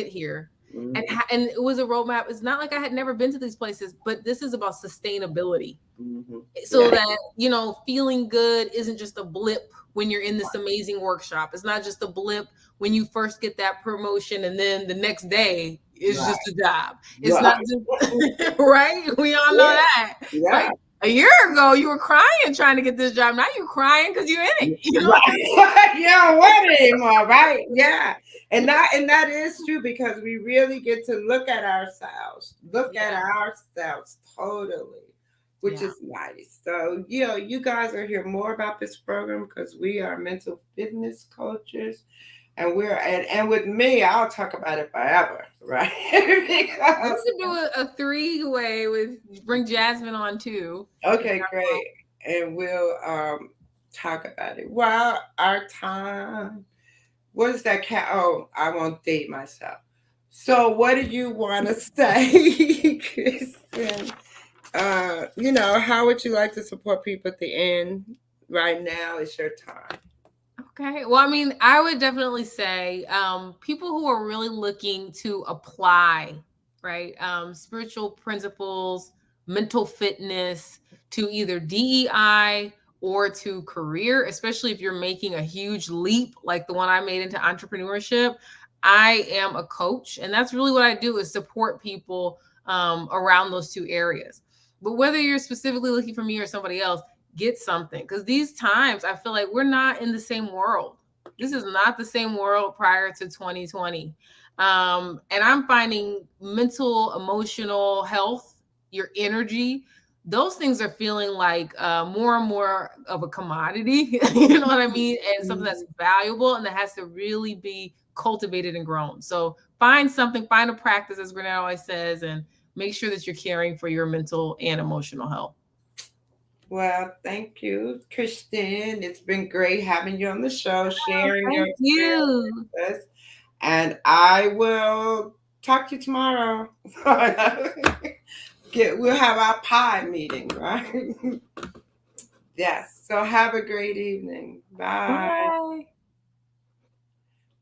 here? And Mm-hmm. and it was a roadmap. It's not like I had never been to these places, but this is about sustainability. Mm-hmm. So Yeah. that, feeling good isn't just a blip when you're in this amazing workshop. It's not just a blip when you first get that promotion and then the next day is Right. just a job. It's not Right. just right. We all know Yeah. that. It's Yeah. like a year ago you were crying trying to get this job. Now you're crying because you're in it. Right. You don't want it anymore, right? Yeah. And that is true because we really get to look at ourselves, Yeah. totally, which Yeah. is nice. So, you guys are hear more about this program because we are mental fitness coaches. And and with me, I'll talk about it forever, right? We Because could do a three-way with bring Jasmine on too. okay, great. And we'll talk about it. Well, our time. What is that cat? Oh, I won't date myself. So, what do you want to say, Kristen? How would you like to support people at the end? Right now is your time. Okay. Well, I mean, I would definitely say people who are really looking to apply, right, spiritual principles, mental fitness to either DEI or to career, especially if you're making a huge leap like the one I made into entrepreneurship. I am a coach, and that's really what I do is support people around those two areas. But whether you're specifically looking for me or somebody else, get something because these times I feel like we're not in the same world. This is not the same world prior to 2020. And I'm finding mental, emotional health, your energy, those things are feeling like more and more of a commodity. You know what I mean? And something that's valuable and that has to really be cultivated and grown. So find something, find a practice, as Grenade always says, and make sure that you're caring for your mental and emotional health. Well, thank you, Kristen. It's been great having you on the show, sharing your Thank experience you. with us. And I will talk to you tomorrow. We'll have our pie meeting, right? Yes. So have a great evening. Bye. Bye.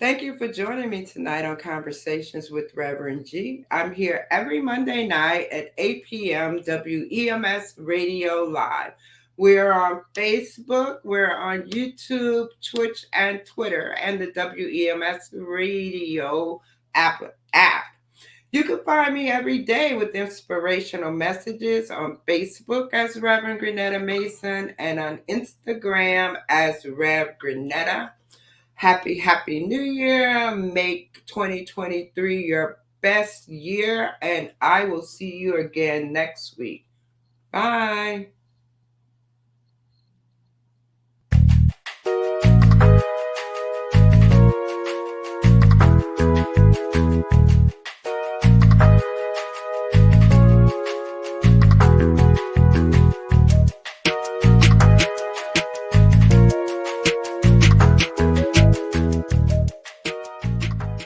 Thank you for joining me tonight on Conversations with Reverend G. I'm here every Monday night at 8 p.m. WEMS Radio Live. We're on Facebook, we're on YouTube, Twitch, and Twitter, and the WEMS Radio app. You can find me every day with inspirational messages on Facebook as Reverend Grenetta Mason and on Instagram as Rev Grenetta. Happy New Year. Make 2023 your best year, and I will see you again next week. Bye.